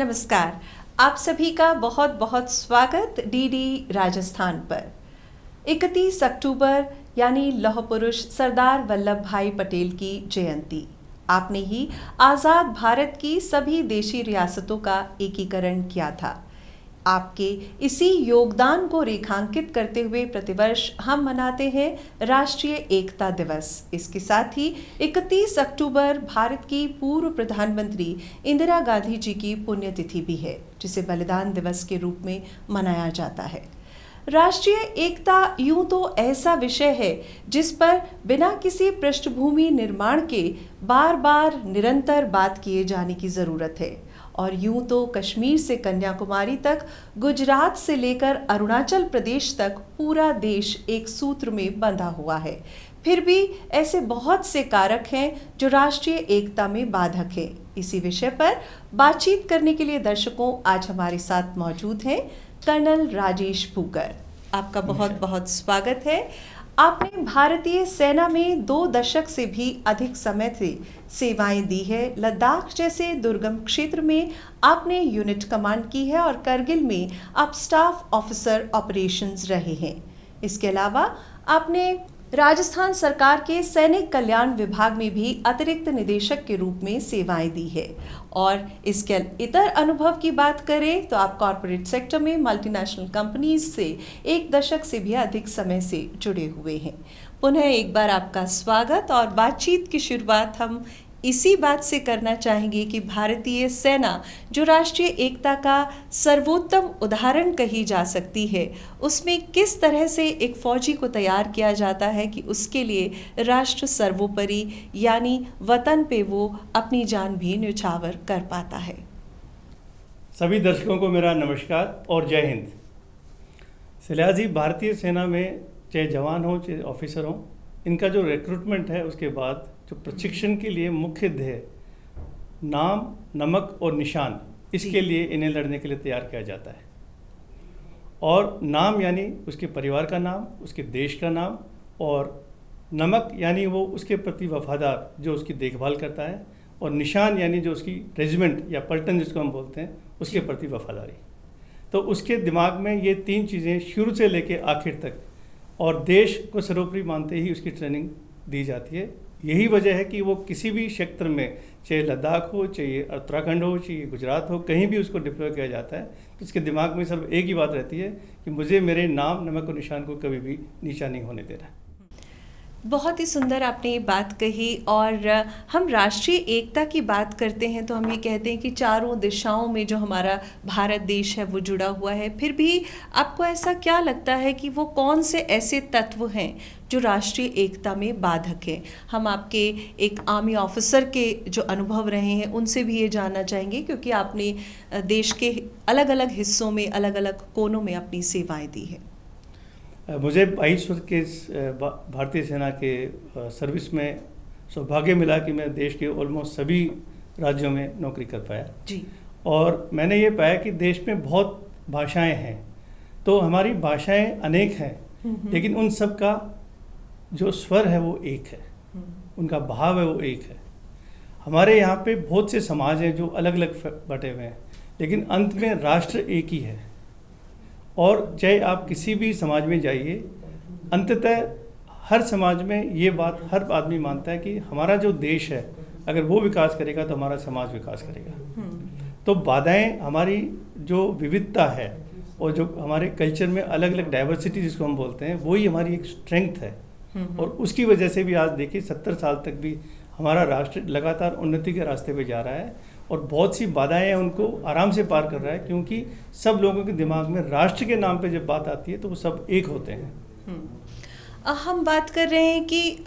नमस्कार। आप सभी का बहुत बहुत स्वागत डीडी राजस्थान पर। 31 अक्टूबर यानी लौह पुरुष सरदार वल्लभ भाई पटेल की जयंती। आपने ही आज़ाद भारत की सभी देशी रियासतों का एकीकरण किया था। आपके इसी योगदान को रेखांकित करते हुए प्रतिवर्ष हम मनाते हैं राष्ट्रीय एकता दिवस। इसके साथ ही 31 अक्टूबर भारत की पूर्व प्रधानमंत्री इंदिरा गांधी जी की पुण्यतिथि भी है, जिसे बलिदान दिवस के रूप में मनाया जाता है। राष्ट्रीय एकता यूं तो ऐसा विषय है जिस पर बिना किसी पृष्ठभूमि निर्माण के बार बार निरंतर बात किए जाने की ज़रूरत है। और यूं तो कश्मीर से कन्याकुमारी तक, गुजरात से लेकर अरुणाचल प्रदेश तक पूरा देश एक सूत्र में बंधा हुआ है। फिर भी ऐसे बहुत से कारक हैं जो राष्ट्रीय एकता में बाधक हैं। इसी विषय पर बातचीत करने के लिए दर्शकों आज हमारे साथ मौजूद हैं कर्नल राजेश भूकर। आपका बहुत बहुत स्वागत है। आपने भारतीय सेना में 2 दशक से भी अधिक समय से सेवाएं दी है। लद्दाख जैसे दुर्गम क्षेत्र में आपने यूनिट कमांड की है और करगिल में आप स्टाफ ऑफिसर ऑपरेशंस रहे हैं। इसके अलावा आपने राजस्थान सरकार के सैनिक कल्याण विभाग में भी अतिरिक्त निदेशक के रूप में सेवाएं दी है। और इसके इतर अनुभव की बात करें तो आप कॉरपोरेट सेक्टर में मल्टीनेशनल कंपनीज से 1 दशक से भी अधिक समय से जुड़े हुए हैं। पुनः एक बार आपका स्वागत। और बातचीत की शुरुआत हम इसी बात से करना चाहेंगे कि भारतीय सेना जो राष्ट्रीय एकता का सर्वोत्तम उदाहरण कही जा सकती है, उसमें किस तरह से एक फौजी को तैयार किया जाता है कि उसके लिए राष्ट्र सर्वोपरि यानी वतन पे वो अपनी जान भी न्यौछावर कर पाता है। सभी दर्शकों को मेरा नमस्कार और जय हिंद। सलियाजी, भारतीय सेना में चाहे जवान हो चाहे ऑफिसर हो, इनका जो रिक्रूटमेंट है उसके बाद जो प्रशिक्षण के लिए मुख्य ध्येय नाम, नमक और निशान, इसके लिए इन्हें लड़ने के लिए तैयार किया जाता है। और नाम यानी उसके परिवार का नाम, उसके देश का नाम, और नमक यानी वो उसके प्रति वफादार जो उसकी देखभाल करता है, और निशान यानी जो उसकी रेजिमेंट या पलटन जिसको हम बोलते हैं उसके प्रति वफादारी। तो उसके दिमाग में ये 3 चीज़ें शुरू से लेके आखिर तक और देश को सर्वोपरि मानते ही उसकी ट्रेनिंग दी जाती है। यही वजह है कि वो किसी भी क्षेत्र में, चाहे लद्दाख हो, चाहे उत्तराखंड हो, चाहे गुजरात हो, कहीं भी उसको डिप्लॉय किया जाता है तो उसके दिमाग में सिर्फ एक ही बात रहती है कि मुझे मेरे नाम, नमक और निशान को कभी भी नीचा नहीं होने देना है। बहुत ही सुंदर आपने ये बात कही। और हम राष्ट्रीय एकता की बात करते हैं तो हम ये कहते हैं कि चारों दिशाओं में जो हमारा भारत देश है वो जुड़ा हुआ है। फिर भी आपको ऐसा क्या लगता है कि वो कौन से ऐसे तत्व हैं जो राष्ट्रीय एकता में बाधक हैं? हम आपके एक आर्मी ऑफिसर के जो अनुभव रहे हैं उनसे भी ये जानना चाहेंगे, क्योंकि आपने देश के अलग अलग हिस्सों में, अलग अलग कोनों में अपनी सेवाएं दी है। मुझे 22 वर्ष के भारतीय सेना के सर्विस में सौभाग्य मिला कि मैं देश के ऑलमोस्ट सभी राज्यों में नौकरी कर पाया जी। और मैंने ये पाया कि देश में बहुत भाषाएं हैं, तो हमारी भाषाएं अनेक हैं, लेकिन उन सब का जो स्वर है वो एक है, उनका भाव है वो एक है। हमारे यहाँ पे बहुत से समाज हैं जो अलग अलग बटे हुए हैं, लेकिन अंत में राष्ट्र एक ही है। और चाहे आप किसी भी समाज में जाइए, अंततः हर समाज में ये बात हर आदमी मानता है कि हमारा जो देश है अगर वो विकास करेगा तो हमारा समाज विकास करेगा। तो बाधाएं, हमारी जो विविधता है और जो हमारे कल्चर में अलग अलग डाइवर्सिटी जिसको हम बोलते हैं, वही हमारी एक स्ट्रेंथ है। और उसकी वजह से भी आज देखिए 70 साल तक भी हमारा राष्ट्र लगातार उन्नति के रास्ते पे जा रहा है और बहुत सी बाधाएं हैं उनको आराम से पार कर रहा है, क्योंकि सब लोगों के दिमाग में राष्ट्र के नाम पे जब बात आती है तो वो सब एक होते हैं। हम बात कर रहे हैं कि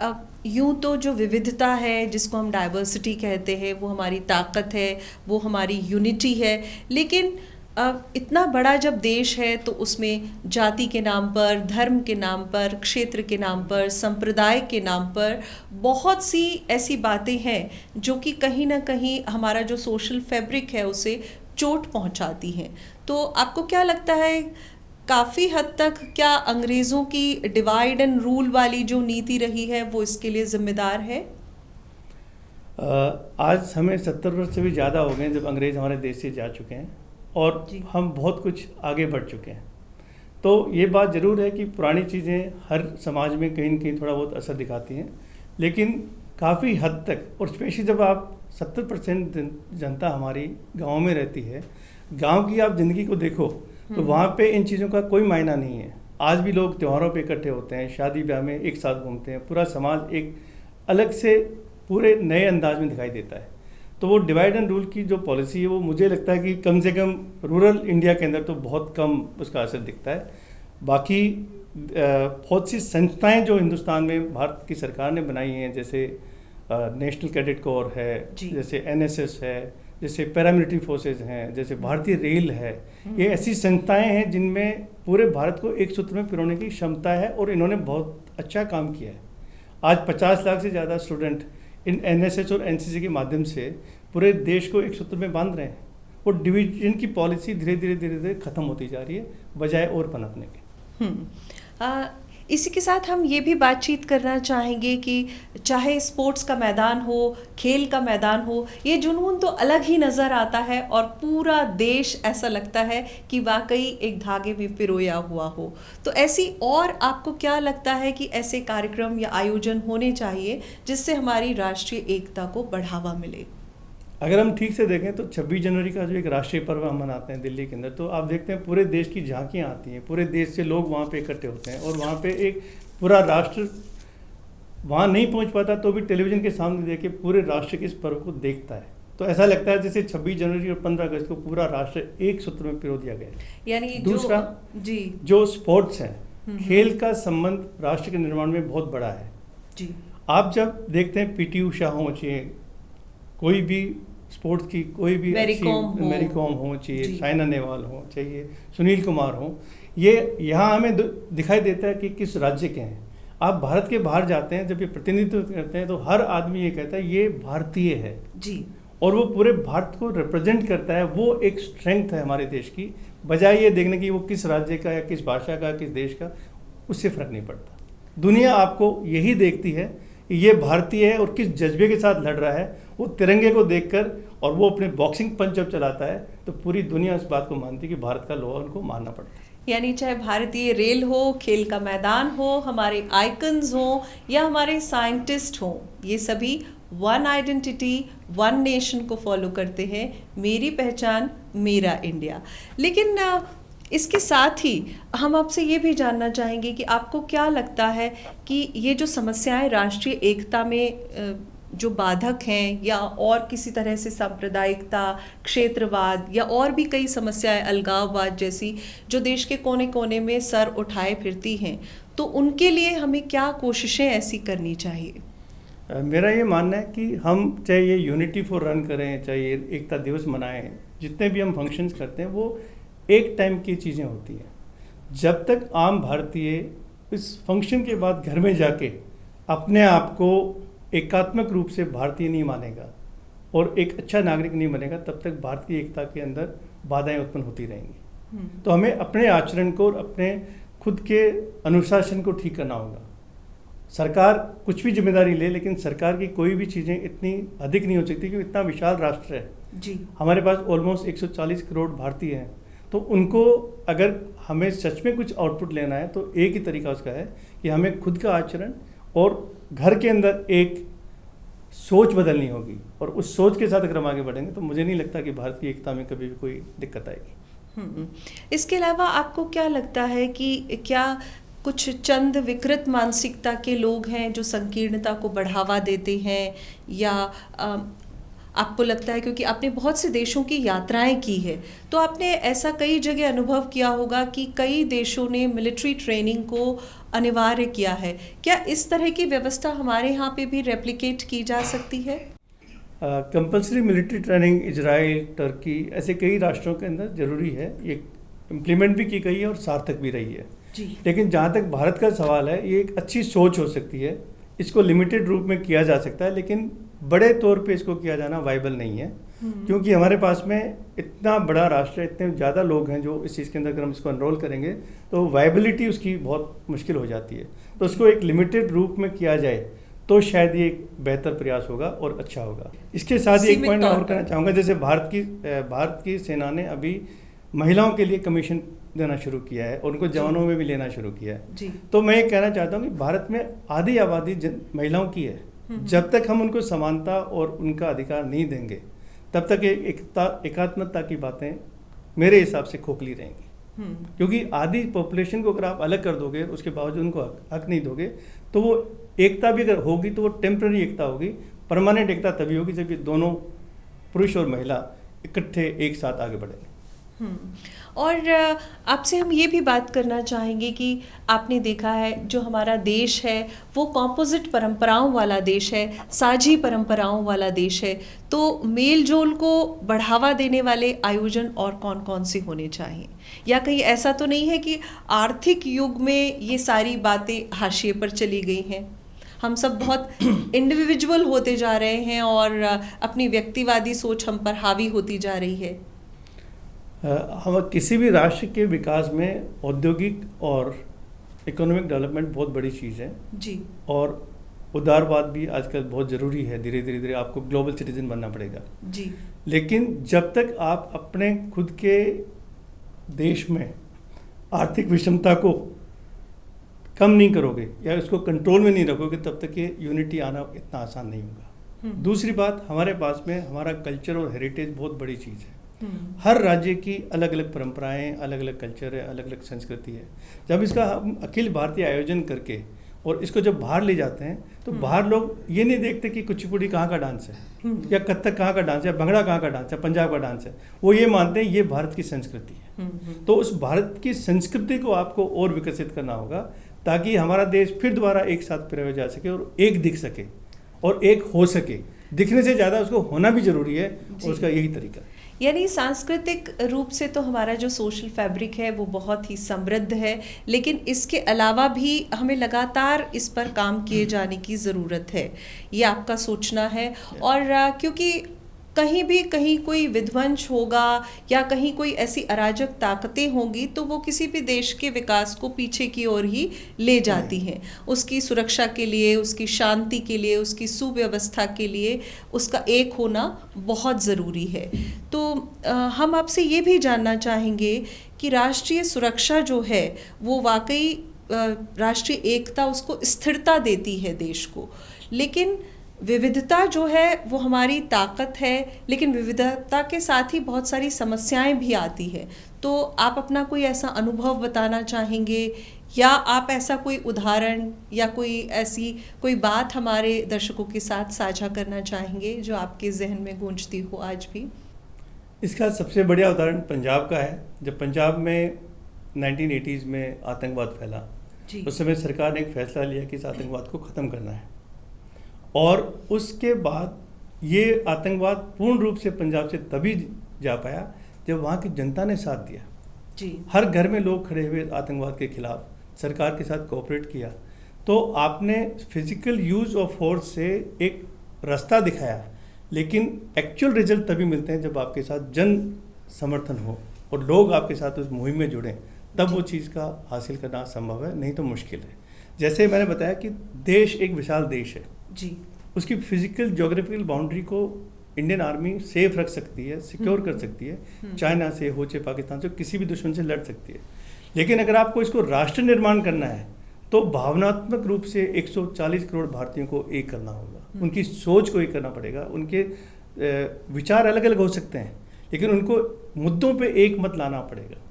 यूं तो जो विविधता है जिसको हम डाइवर्सिटी कहते हैं वो हमारी ताकत है, वो हमारी यूनिटी है। लेकिन इतना बड़ा जब देश है तो उसमें जाति के नाम पर, धर्म के नाम पर, क्षेत्र के नाम पर, संप्रदाय के नाम पर बहुत सी ऐसी बातें हैं जो कि कहीं ना कहीं हमारा जो सोशल फैब्रिक है उसे चोट पहुंचाती हैं। तो आपको क्या लगता है, काफ़ी हद तक क्या अंग्रेज़ों की डिवाइड एंड रूल वाली जो नीति रही है वो इसके लिए जिम्मेदार है? आज हमें 70 वर्ष से भी ज़्यादा हो गए जब अंग्रेज़ हमारे देश से जा चुके हैं और हम बहुत कुछ आगे बढ़ चुके हैं। तो ये बात ज़रूर है कि पुरानी चीज़ें हर समाज में कहीं न कहीं थोड़ा बहुत असर दिखाती हैं, लेकिन काफ़ी हद तक, और स्पेशली जब आप 70% जनता हमारी गाँव में रहती है, गाँव की आप ज़िंदगी को देखो तो वहाँ पे इन चीज़ों का कोई मायना नहीं है। आज भी लोग त्योहारों पे इकट्ठे होते हैं, शादी ब्याह में एक साथ घूमते हैं, पूरा समाज एक अलग से पूरे नए अंदाज में दिखाई देता है। तो वो डिवाइड एंड रूल की जो पॉलिसी है वो मुझे लगता है कि कम से कम रूरल इंडिया के अंदर तो बहुत कम उसका असर दिखता है। बाकी बहुत सी संस्थाएं जो हिंदुस्तान में भारत की सरकार ने बनाई हैं, जैसे नेशनल कैडेट कोर है, जैसे NSS है, जैसे पैरामिलिट्री फोर्सेज हैं, जैसे भारतीय रेल है, ये ऐसी संस्थाएं हैं जिनमें पूरे भारत को एक सूत्र में पिरोने की क्षमता है और इन्होंने बहुत अच्छा काम किया है। आज 50 लाख से ज़्यादा स्टूडेंट इन NSS और NCC के माध्यम से पूरे देश को एक सूत्र में बांध रहे हैं। वो डिवीजन की पॉलिसी धीरे धीरे ख़त्म होती जा रही है बजाय और पनपने के। इसी के साथ हम ये भी बातचीत करना चाहेंगे कि चाहे स्पोर्ट्स का मैदान हो, खेल का मैदान हो, ये जुनून तो अलग ही नज़र आता है और पूरा देश ऐसा लगता है कि वाकई एक धागे में पिरोया हुआ हो। तो ऐसी और आपको क्या लगता है कि ऐसे कार्यक्रम या आयोजन होने चाहिए जिससे हमारी राष्ट्रीय एकता को बढ़ावा मिले? अगर हम ठीक से देखें तो 26 जनवरी का जो एक राष्ट्रीय पर्व हम मनाते हैं दिल्ली के अंदर, तो आप देखते हैं पूरे देश की झांकियाँ आती हैं, पूरे देश से लोग वहाँ पे इकट्ठे होते हैं और वहाँ पे एक पूरा राष्ट्र वहाँ नहीं पहुँच पाता तो भी टेलीविज़न के सामने देख के पूरे राष्ट्र के इस पर्व को देखता है। तो ऐसा लगता है जैसे 26 जनवरी और 15 अगस्त को पूरा राष्ट्र एक सूत्र में पिरो दिया गया। यानी दूसरा जो स्पोर्ट्स है, खेल का संबंध राष्ट्र के निर्माण में बहुत बड़ा है जी। आप जब देखते हैं PT उषा हो चाहिए, कोई भी स्पोर्ट्स की कोई भी मैरी कॉम हो चाहिए, साइना नेहवाल हो चाहिए, सुनील कुमार हो, ये यहाँ हमें दिखाई देता है कि किस राज्य के हैं। आप भारत के बाहर जाते हैं, जब ये प्रतिनिधित्व करते हैं तो हर आदमी ये कहता है ये भारतीय है जी, और वो पूरे भारत को रिप्रेजेंट करता है। वो एक स्ट्रेंथ है हमारे देश की, बजाय ये देखने की वो किस राज्य का या किस भाषा का, किस देश का, उससे फ़र्क नहीं पड़ता। दुनिया आपको यही देखती है कि ये भारतीय है और किस जज्बे के साथ लड़ रहा है। वो तिरंगे को देखकर, और वो अपने बॉक्सिंग पंच जब चलाता है तो पूरी दुनिया इस बात को मानती है कि भारत का लोहा उनको मानना पड़ता है। यानी चाहे भारतीय रेल हो, खेल का मैदान हो, हमारे आइकन्स हो या हमारे साइंटिस्ट हो, ये सभी वन आइडेंटिटी, वन नेशन को फॉलो करते हैं, मेरी पहचान मेरा इंडिया। लेकिन इसके साथ ही हम आपसे ये भी जानना चाहेंगे कि आपको क्या लगता है कि ये जो समस्याएं राष्ट्रीय एकता में जो बाधक हैं, या और किसी तरह से सांप्रदायिकता, क्षेत्रवाद या और भी कई समस्याएं, अलगाववाद जैसी, जो देश के कोने कोने में सर उठाए फिरती हैं, तो उनके लिए हमें क्या कोशिशें ऐसी करनी चाहिए? मेरा ये मानना है कि हम चाहे ये यूनिटी फॉर रन करें, चाहे ये एकता दिवस मनाएं, जितने भी हम फंक्शंस करते हैं वो एक टाइम की चीज़ें होती हैं। जब तक आम भारतीय इस फंक्शन के बाद घर में जाके अपने आप को एकात्मक रूप से भारतीय नहीं मानेगा और एक अच्छा नागरिक नहीं बनेगा, तब तक भारतीय एकता के अंदर बाधाएं उत्पन्न होती रहेंगी। तो हमें अपने आचरण को और अपने खुद के अनुशासन को ठीक करना होगा। सरकार कुछ भी जिम्मेदारी ले, लेकिन सरकार की कोई भी चीज़ें इतनी अधिक नहीं हो सकती क्योंकि इतना विशाल राष्ट्र है जी। हमारे पास ऑलमोस्ट 140 करोड़ भारतीय हैं। तो उनको अगर हमें सच में कुछ आउटपुट लेना है तो एक ही तरीका उसका है कि हमें खुद का आचरण और घर के अंदर एक सोच बदलनी होगी, और उस सोच के साथ अगर हम आगे बढ़ेंगे तो मुझे नहीं लगता कि भारत की एकता में कभी भी कोई दिक्कत आएगी। इसके अलावा आपको क्या लगता है कि क्या कुछ चंद विकृत मानसिकता के लोग हैं जो संकीर्णता को बढ़ावा देते हैं, या आपको लगता है, क्योंकि आपने बहुत से देशों की यात्राएं की है, तो आपने ऐसा कई जगह अनुभव किया होगा कि कई देशों ने मिलिट्री ट्रेनिंग को अनिवार्य किया है, क्या इस तरह की व्यवस्था हमारे यहाँ पे भी रेप्लिकेट की जा सकती है? Compulsory military training Israel, Turkey, ऐसे कई राष्ट्रों के अंदर ज़रूरी है, ये इम्प्लीमेंट भी की गई है और सार्थक भी रही है जी। लेकिन जहाँ तक भारत का सवाल है, ये एक अच्छी सोच हो सकती है, इसको लिमिटेड रूप में किया जा सकता है, लेकिन बड़े तौर पे इसको किया जाना वाइबल नहीं है, क्योंकि हमारे पास में इतना बड़ा राष्ट्र है, इतने ज़्यादा लोग हैं जो इस चीज़ के अंदर अगर हम इसको एनरोल करेंगे तो वाइबिलिटी उसकी बहुत मुश्किल हो जाती है। तो उसको एक लिमिटेड रूप में किया जाए तो शायद ये एक बेहतर प्रयास होगा और अच्छा होगा। इसके साथ ही एक पॉइंट और करना चाहूँगा, जैसे भारत की सेना ने अभी महिलाओं के लिए कमीशन देना शुरू किया है और उनको जवानों में भी लेना शुरू किया है जी। तो मैं ये कहना चाहता हूँ कि भारत में आधी आबादी महिलाओं की है। जब तक हम उनको समानता और उनका अधिकार नहीं देंगे तब तक एकात्मता की बातें मेरे हिसाब से खोखली रहेंगी। क्योंकि आधी पॉपुलेशन को अगर आप अलग कर दोगे, उसके बावजूद उनको हक नहीं दोगे, तो वो एकता भी अगर होगी तो वो टेम्पररी एकता होगी। परमानेंट एकता तभी होगी जब ये दोनों पुरुष और महिला इकट्ठे एक साथ आगे बढ़ेंगे। और आपसे हम ये भी बात करना चाहेंगे कि आपने देखा है जो हमारा देश है वो कॉम्पोजिट परंपराओं वाला देश है, साझी परंपराओं वाला देश है, तो मेल जोल को बढ़ावा देने वाले आयोजन और कौन कौन से होने चाहिए? या कहीं ऐसा तो नहीं है कि आर्थिक युग में ये सारी बातें हाशिए पर चली गई हैं? हम सब बहुत इंडिविजुअल होते जा रहे हैं और अपनी व्यक्तिवादी सोच हम पर हावी होती जा रही है। हम किसी भी राष्ट्र के विकास में औद्योगिक और इकोनॉमिक डेवलपमेंट बहुत बड़ी चीज़ है जी। और उदारवाद भी आजकल बहुत ज़रूरी है। धीरे धीरे आपको ग्लोबल सिटीजन बनना पड़ेगा जी। लेकिन जब तक आप अपने खुद के देश में आर्थिक विषमता को कम नहीं करोगे या उसको कंट्रोल में नहीं रखोगे तब तक ये यूनिटी आना इतना आसान नहीं होगा। दूसरी बात, हमारे पास में हमारा कल्चर और हेरिटेज बहुत बड़ी चीज़ है। हर राज्य की अलग अलग परंपराएं, अलग अलग कल्चर है, अलग अलग संस्कृति है। जब इसका हम अखिल भारतीय आयोजन करके और इसको जब बाहर ले जाते हैं तो बाहर लोग ये नहीं देखते कि कुचिपुड़ी कहाँ का डांस है या कथक कहाँ का डांस है, भंगड़ा कहाँ का डांस है, पंजाब का डांस है। वो ये मानते हैं ये भारत की संस्कृति है। तो उस भारत की संस्कृति को आपको और विकसित करना होगा ताकि हमारा देश फिर दोबारा एक साथ पिरोया जा सके और एक दिख सके और एक हो सके। दिखने से ज़्यादा उसको होना भी ज़रूरी है और उसका यही तरीका है। यानी सांस्कृतिक रूप से तो हमारा जो सोशल फैब्रिक है वो बहुत ही समृद्ध है, लेकिन इसके अलावा भी हमें लगातार इस पर काम किए जाने की ज़रूरत है, ये आपका सोचना है। और क्योंकि कहीं कोई विध्वंस होगा या कहीं कोई ऐसी अराजक ताकतें होंगी तो वो किसी भी देश के विकास को पीछे की ओर ही ले जाती हैं। उसकी सुरक्षा के लिए, उसकी शांति के लिए, उसकी सुव्यवस्था के लिए उसका एक होना बहुत ज़रूरी है। तो हम आपसे ये भी जानना चाहेंगे कि राष्ट्रीय सुरक्षा जो है वो वाकई राष्ट्रीय एकता, उसको स्थिरता देती है देश को, लेकिन विविधता जो है वो हमारी ताकत है, लेकिन विविधता के साथ ही बहुत सारी समस्याएं भी आती है। तो आप अपना कोई ऐसा अनुभव बताना चाहेंगे या आप ऐसा कोई उदाहरण या कोई बात हमारे दर्शकों के साथ साझा करना चाहेंगे जो आपके जहन में गूंजती हो आज भी? इसका सबसे बढ़िया उदाहरण पंजाब का है। जब पंजाब में 1980s में आतंकवाद फैला, उस समय सरकार ने एक फैसला लिया कि इस आतंकवाद को ख़त्म करना है और उसके बाद ये आतंकवाद पूर्ण रूप से पंजाब से तभी जा पाया जब वहाँ की जनता ने साथ दिया जी। हर घर में लोग खड़े हुए आतंकवाद के खिलाफ, सरकार के साथ कोऑपरेट किया। तो आपने फिजिकल यूज ऑफ फोर्स से एक रास्ता दिखाया, लेकिन एक्चुअल रिजल्ट तभी मिलते हैं जब आपके साथ जन समर्थन हो और लोग आपके साथ उस मुहिम में जुड़ें, तब वो चीज़ का हासिल करना संभव है, नहीं तो मुश्किल है। जैसे मैंने बताया कि देश एक विशाल देश है जी। उसकी फिजिकल ज्योग्राफिकल बाउंड्री को इंडियन आर्मी सेफ रख सकती है, सिक्योर कर सकती है। चाइना से हो, चाहे पाकिस्तान से, किसी भी दुश्मन से लड़ सकती है। लेकिन अगर आपको इसको राष्ट्र निर्माण करना है तो भावनात्मक रूप से 140 करोड़ भारतीयों को एक करना होगा। उनकी सोच को एक करना पड़ेगा। उनके विचार अलग अलग हो सकते हैं, लेकिन उनको मुद्दों पे एक मत लाना पड़ेगा।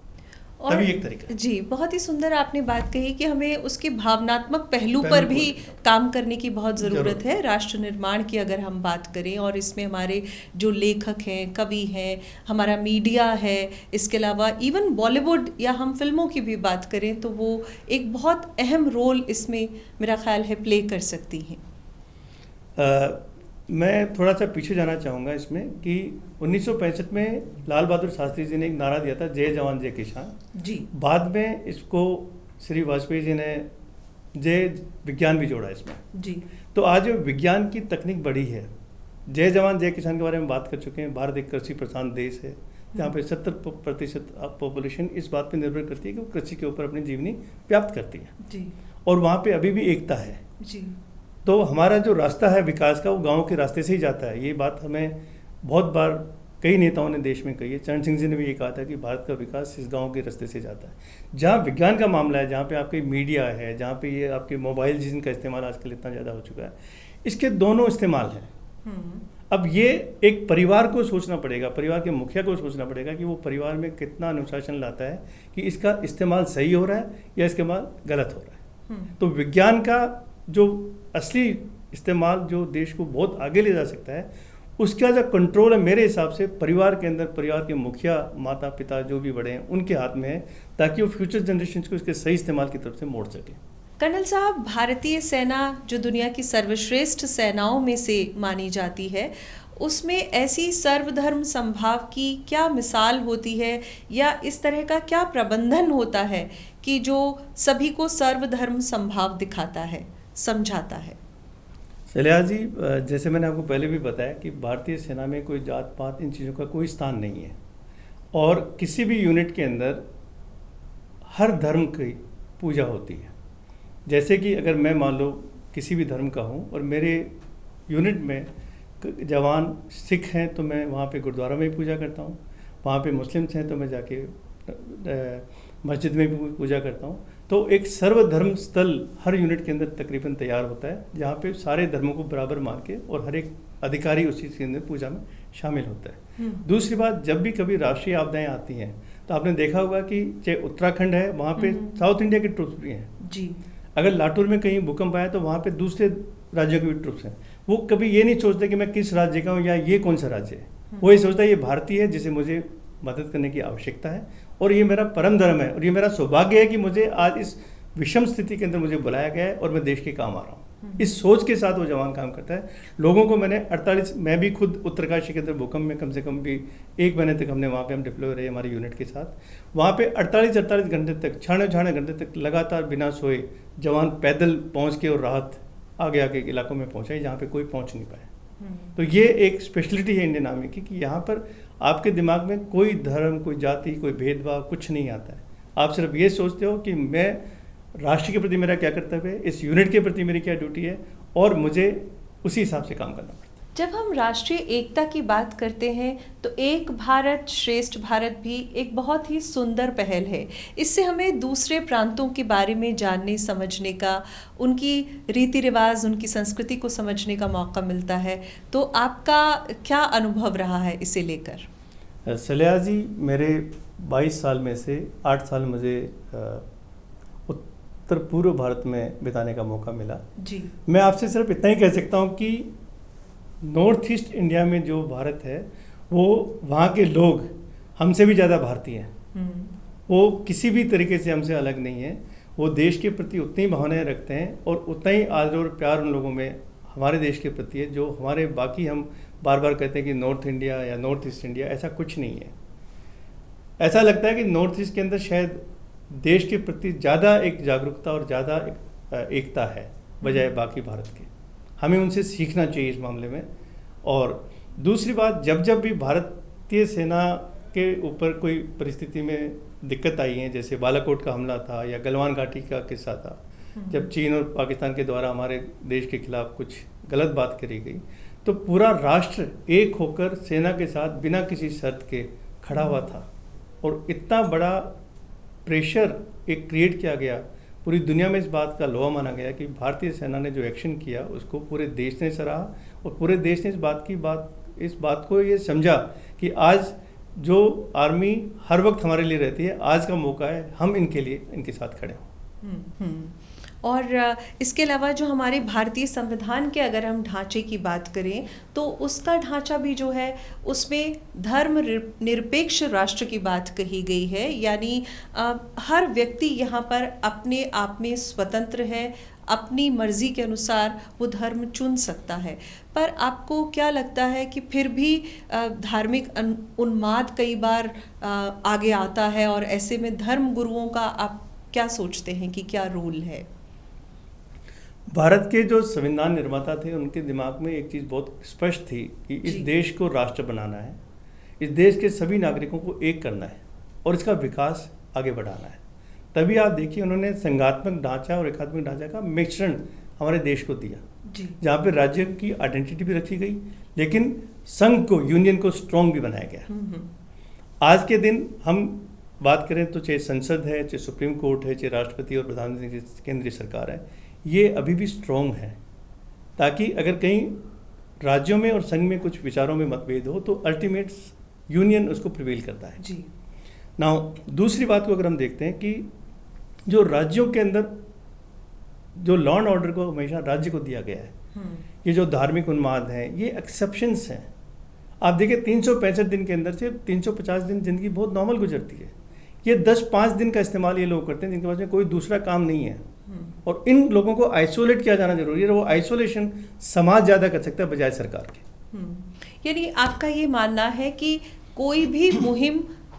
और एक तरीका जी, बहुत ही सुंदर आपने बात कही कि हमें उसके भावनात्मक पहलू पर भी काम करने की बहुत ज़रूरत है। राष्ट्र निर्माण की अगर हम बात करें, और इसमें हमारे जो लेखक हैं, कवि हैं, हमारा मीडिया है, इसके अलावा इवन बॉलीवुड या हम फिल्मों की भी बात करें तो वो एक बहुत अहम रोल इसमें मेरा ख्याल है प्ले कर सकती हैं। मैं थोड़ा सा पीछे जाना चाहूँगा इसमें कि 1965 में लाल बहादुर शास्त्री जी ने एक नारा दिया था, जय जवान जय किसान जी। बाद में इसको श्री वाजपेयी जी ने जय विज्ञान भी जोड़ा इसमें जी। तो आज विज्ञान की तकनीक बढ़ी है। जय जवान जय किसान के बारे में बात कर चुके हैं। भारत एक कृषि प्रधान देश है जहाँ पे 70% पॉपुलेशन इस बात पे निर्भर करती है कि वो कृषि के ऊपर अपनी जीवनी व्याप्त करती है जी। और वहाँ पे अभी भी एकता है जी। तो हमारा जो रास्ता है विकास का वो गाँव के रास्ते से ही जाता है। ये बात हमें बहुत बार कई नेताओं ने देश में कही है। चरण सिंह जी ने भी ये कहा था कि भारत का विकास इस गांव के रास्ते से जाता है। जहाँ विज्ञान का मामला है, जहाँ पे आपकी मीडिया है, जहाँ पे ये आपके मोबाइल जिनका इस्तेमाल आजकल इतना ज़्यादा हो चुका है, इसके दोनों इस्तेमाल हैं। अब ये एक परिवार को सोचना पड़ेगा, परिवार के मुखिया को सोचना पड़ेगा कि वो परिवार में कितना अनुशासन लाता है कि इसका इस्तेमाल सही हो रहा है या इस्तेमाल गलत हो रहा है। तो विज्ञान का जो असली इस्तेमाल जो देश को बहुत आगे ले जा सकता है, उसका जो कंट्रोल है मेरे हिसाब से परिवार के अंदर, परिवार के मुखिया, माता पिता जो भी बड़े हैं उनके हाथ में है, ताकि वो फ्यूचर जनरेशन को इसके सही इस्तेमाल की तरफ से मोड़ सके। कर्नल साहब, भारतीय सेना जो दुनिया की सर्वश्रेष्ठ सेनाओं में से मानी जाती है, उसमें ऐसी सर्वधर्म समभाव की क्या मिसाल होती है या इस तरह का क्या प्रबंधन होता है कि जो सभी को सर्वधर्म समभाव दिखाता है, समझाता है? शैलजा जी, जैसे मैंने आपको पहले भी बताया कि भारतीय सेना में कोई जात पात इन चीज़ों का कोई स्थान नहीं है, और किसी भी यूनिट के अंदर हर धर्म की पूजा होती है। जैसे कि अगर मैं मान लो किसी भी धर्म का हूँ और मेरे यूनिट में जवान सिख हैं तो मैं वहाँ पे गुरुद्वारा में भी पूजा करता हूँ, वहाँ पे मुस्लिम्स हैं तो मैं जाके मस्जिद में भी पूजा करता हूँ। तो एक सर्वधर्म स्थल हर यूनिट के अंदर तकरीबन तैयार होता है, जहाँ पे सारे धर्मों को बराबर मान के और हर एक अधिकारी उस चीज़ के अंदर पूजा में शामिल होता है। दूसरी बात, जब भी कभी राष्ट्रीय आपदाएं आती हैं तो आपने देखा होगा कि चाहे उत्तराखंड है, वहाँ पे साउथ इंडिया के ट्रुप्स भी हैं जी। अगर लातूर में कहीं भूकंप आया तो वहाँ पे दूसरे राज्यों के भी ट्रुप्स हैं। वो कभी ये नहीं सोचते कि मैं किस राज्य का हूँ या ये कौन सा राज्य है। वो ये सोचता है ये भारतीय है जिसे मुझे मदद करने की आवश्यकता है, और ये मेरा परम धर्म है, और ये मेरा सौभाग्य है कि मुझे आज इस विषम स्थिति के अंदर मुझे बुलाया गया है और मैं देश के काम आ रहा हूँ। इस सोच के साथ वो जवान काम करता है। लोगों को मैंने 48, मैं भी खुद उत्तरकाशी के अंदर भूकंप में कम से कम भी 1 महीने तक हमने वहाँ पे हम डिप्लॉय रहे हमारे यूनिट के साथ। वहाँ पे 48 घंटे तक, 6 घंटे तक लगातार बिना सोए जवान पैदल पहुँच के और राहत आगे आगे इलाकों में पहुँचाई जहाँ पे कोई पहुँच नहीं पाए। तो ये एक स्पेशलिटी है इंडियन आर्मी की कि यहाँ पर आपके दिमाग में कोई धर्म, कोई जाति, कोई भेदभाव कुछ नहीं आता है। आप सिर्फ ये सोचते हो कि मैं राष्ट्र के प्रति मेरा क्या कर्तव्य है, इस यूनिट के प्रति मेरी क्या ड्यूटी है, और मुझे उसी हिसाब से काम करना पड़ता है। जब हम राष्ट्रीय एकता की बात करते हैं तो एक भारत श्रेष्ठ भारत भी एक बहुत ही सुंदर पहल है। इससे हमें दूसरे प्रांतों के बारे में जानने समझने का, उनकी रीति रिवाज, उनकी संस्कृति को समझने का मौका मिलता है। तो आपका क्या अनुभव रहा है इसे लेकर? शैलजा जी, मेरे 22 साल में से 8 साल मुझे उत्तर पूर्व भारत में बिताने का मौका मिला जी। मैं आपसे सिर्फ इतना ही कह सकता हूँ कि नॉर्थ ईस्ट इंडिया में जो भारत है वो, वहाँ के लोग हमसे भी ज़्यादा भारतीय हैं। वो किसी भी तरीके से हमसे अलग नहीं है। वो देश के प्रति उतनी भावनाएं रखते हैं और उतना ही आदर और प्यार उन लोगों में हमारे देश के प्रति है जो हमारे बाकी, हम बार बार कहते हैं कि नॉर्थ इंडिया या नॉर्थ ईस्ट इंडिया, ऐसा कुछ नहीं है। ऐसा लगता है कि नॉर्थ ईस्ट के अंदर शायद देश के प्रति ज़्यादा एक जागरूकता और ज़्यादा एकता है बजाय बाकी भारत के। हमें उनसे सीखना चाहिए इस मामले में। और दूसरी बात, जब जब भी भारतीय सेना के ऊपर कोई परिस्थिति में दिक्कत आई है, जैसे बालाकोट का हमला था या गलवान घाटी का किस्सा था, जब चीन और पाकिस्तान के द्वारा हमारे देश के खिलाफ कुछ गलत बात करी गई, तो पूरा राष्ट्र एक होकर सेना के साथ बिना किसी शर्त के खड़ा हुआ था, और इतना बड़ा प्रेशर एक क्रिएट किया गया, पूरी दुनिया में इस बात का लोहा माना गया कि भारतीय सेना ने जो एक्शन किया उसको पूरे देश ने सराहा, और पूरे देश ने इस बात को ये समझा कि आज जो आर्मी हर वक्त हमारे लिए रहती है, आज का मौका है हम इनके लिए इनके साथ खड़े हों। और इसके अलावा जो हमारे भारतीय संविधान के अगर हम ढांचे की बात करें तो उसका ढांचा भी जो है उसमें धर्म निरपेक्ष राष्ट्र की बात कही गई है, यानी हर व्यक्ति यहाँ पर अपने आप में स्वतंत्र है, अपनी मर्जी के अनुसार वो धर्म चुन सकता है। पर आपको क्या लगता है कि फिर भी धार्मिक उन्माद कई बार आगे आता है, और ऐसे में धर्म गुरुओं का आप क्या सोचते हैं कि क्या रोल है? भारत के जो संविधान निर्माता थे उनके दिमाग में एक चीज़ बहुत स्पष्ट थी कि इस देश को राष्ट्र बनाना है, इस देश के सभी नागरिकों को एक करना है और इसका विकास आगे बढ़ाना है। तभी आप देखिए उन्होंने संघात्मक ढांचा और एकात्मक ढांचा का मिश्रण हमारे देश को दिया, जी। जहाँ पे राज्य की आइडेंटिटी भी रखी गई, लेकिन संघ को, यूनियन को स्ट्रॉन्ग भी बनाया गया। आज के दिन हम बात करें तो चाहे संसद है, चाहे सुप्रीम कोर्ट है, चाहे राष्ट्रपति और प्रधानमंत्री की केंद्रीय सरकार है, ये अभी भी स्ट्रॉन्ग है, ताकि अगर कहीं राज्यों में और संघ में कुछ विचारों में मतभेद हो तो अल्टीमेट यूनियन उसको प्रिवेल करता है। जी। नाउ दूसरी बात को अगर हम देखते हैं कि जो राज्यों के अंदर जो लॉ एंड ऑर्डर को हमेशा राज्य को दिया गया है, ये जो धार्मिक उन्माद हैं, ये एक्सेप्शंस हैं। आप देखिए 365 दिन के अंदर से 350 दिन जिंदगी बहुत नॉर्मल गुजरती है। ये 10-5 दिन का इस्तेमाल ये लोग करते हैं जिनके पास में कोई दूसरा काम नहीं है, और इन लोगों को आइसोलेट किया जाना जरूरी है। वो आइसोलेशन समाज ज़्यादा कर सकता है बजाय सरकार के। यानी आपका ये मानना है कि कोई भी मुहिम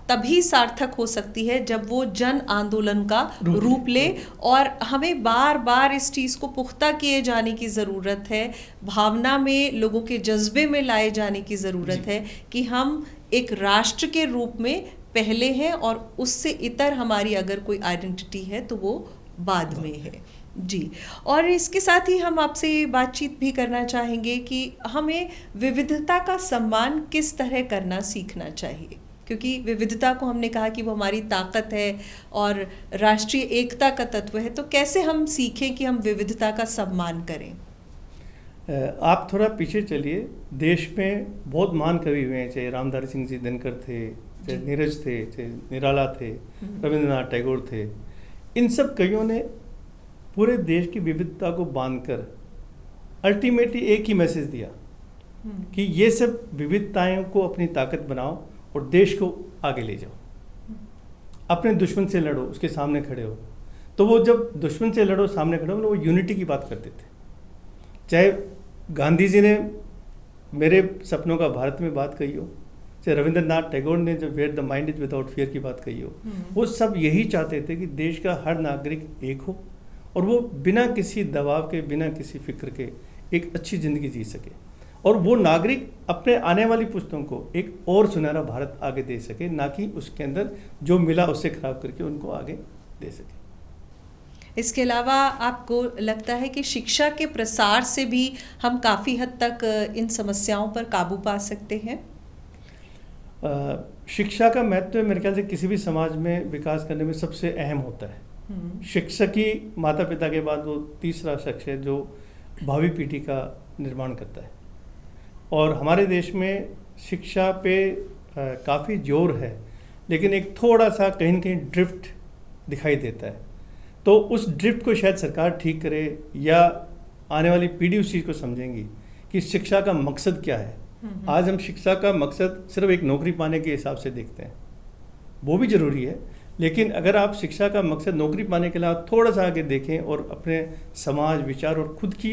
तभी सार्थक हो सकती है जब वो जन आंदोलन का रूप ले, और हमें बार बार इस चीज़ को पुख्ता किए जाने की ज़रूरत है, भावना में, लोगों के जज्बे में लाए जाने की ज़रूरत है कि हम एक राष्ट्र के रूप में पहले हैं और उससे इतर हमारी अगर कोई आइडेंटिटी है तो वो बाद में है। जी। और इसके साथ ही हम आपसे ये बातचीत भी करना चाहेंगे कि हमें विविधता का सम्मान किस तरह करना सीखना चाहिए, क्योंकि विविधता को हमने कहा कि वो हमारी ताकत है और राष्ट्रीय एकता का तत्व है, तो कैसे हम सीखें कि हम विविधता का सम्मान करें? आप थोड़ा पीछे चलिए, देश में बहुत महान कवि हुए हैं, चाहे रामधारी सिंह जी दिनकर थे, चाहे नीरज थे, चाहे निराला थे, रविंद्रनाथ टैगोर थे। इन सब कवियों ने पूरे देश की विविधता को बांधकर अल्टीमेटली एक ही मैसेज दिया कि ये सब विविधताओं को अपनी ताकत बनाओ और देश को आगे ले जाओ। अपने दुश्मन से लड़ो, उसके सामने खड़े हो। तो वो जब दुश्मन से लड़ो, सामने खड़े हो, वो यूनिटी की बात करते थे। चाहे गांधी जी ने मेरे सपनों का भारत में बात कही हो, चाहे रविंद्रनाथ टैगोर ने जब where the mind is without fear की बात कही हो, वो सब यही चाहते थे कि देश का हर नागरिक एक हो और वो बिना किसी दबाव के, बिना किसी फिक्र के एक अच्छी ज़िंदगी जी सके, और वो नागरिक अपने आने वाली पुश्तों को एक और सुनहरा भारत आगे दे सके, ना कि उसके अंदर जो मिला उससे खराब करके उनको आगे दे सके। इसके अलावा आपको लगता है कि शिक्षा के प्रसार से भी हम काफ़ी हद तक इन समस्याओं पर काबू पा सकते हैं? शिक्षा का महत्व मेरे ख्याल से किसी भी समाज में विकास करने में सबसे अहम होता है। शिक्षक ही माता पिता के बाद वो तीसरा शख्स है जो भावी पीढ़ी का निर्माण करता है, और हमारे देश में शिक्षा पे काफ़ी जोर है, लेकिन एक थोड़ा सा कहीं न कहीं ड्रिफ्ट दिखाई देता है। तो उस ड्रिफ्ट को शायद सरकार ठीक करे, या आने वाली पीढ़ी उस चीज़ को समझेंगी कि शिक्षा का मकसद क्या है। आज हम शिक्षा का मकसद सिर्फ एक नौकरी पाने के हिसाब से देखते हैं, वो भी ज़रूरी है, लेकिन अगर आप शिक्षा का मकसद नौकरी पाने के अलावा थोड़ा सा आगे देखें और अपने समाज, विचार और खुद की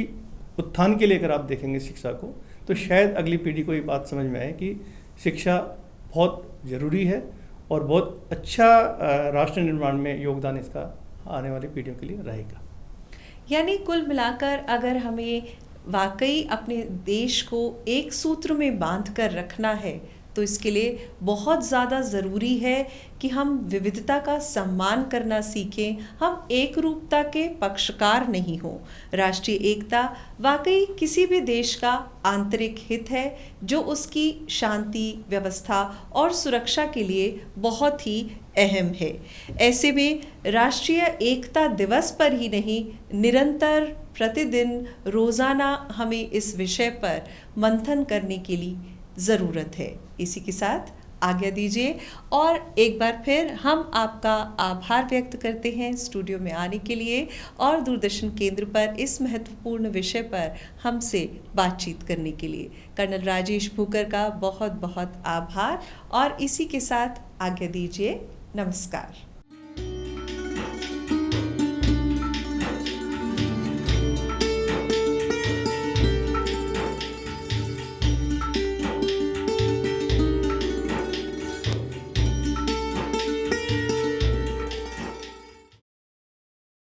उत्थान के लिए अगर आप देखेंगे शिक्षा को, तो शायद अगली पीढ़ी को ये बात समझ में आए कि शिक्षा बहुत ज़रूरी है और बहुत अच्छा राष्ट्र निर्माण में योगदान इसका आने वाली पीढ़ियों के लिए रहेगा। यानी कुल मिलाकर अगर हमें वाकई अपने देश को एक सूत्र में बांध कर रखना है तो इसके लिए बहुत ज़्यादा ज़रूरी है कि हम विविधता का सम्मान करना सीखें, हम एक रूपता के पक्षकार नहीं हों। राष्ट्रीय एकता वाकई किसी भी देश का आंतरिक हित है जो उसकी शांति, व्यवस्था और सुरक्षा के लिए बहुत ही अहम है। ऐसे में राष्ट्रीय एकता दिवस पर ही नहीं, निरंतर प्रतिदिन रोज़ाना हमें इस विषय पर मंथन करने के लिए ज़रूरत है। इसी के साथ आज्ञा दीजिए और एक बार फिर हम आपका आभार व्यक्त करते हैं स्टूडियो में आने के लिए और दूरदर्शन केंद्र पर इस महत्वपूर्ण विषय पर हमसे बातचीत करने के लिए। कर्नल राजेश भूकर का बहुत बहुत आभार और इसी के साथ आज्ञा दीजिए। नमस्कार।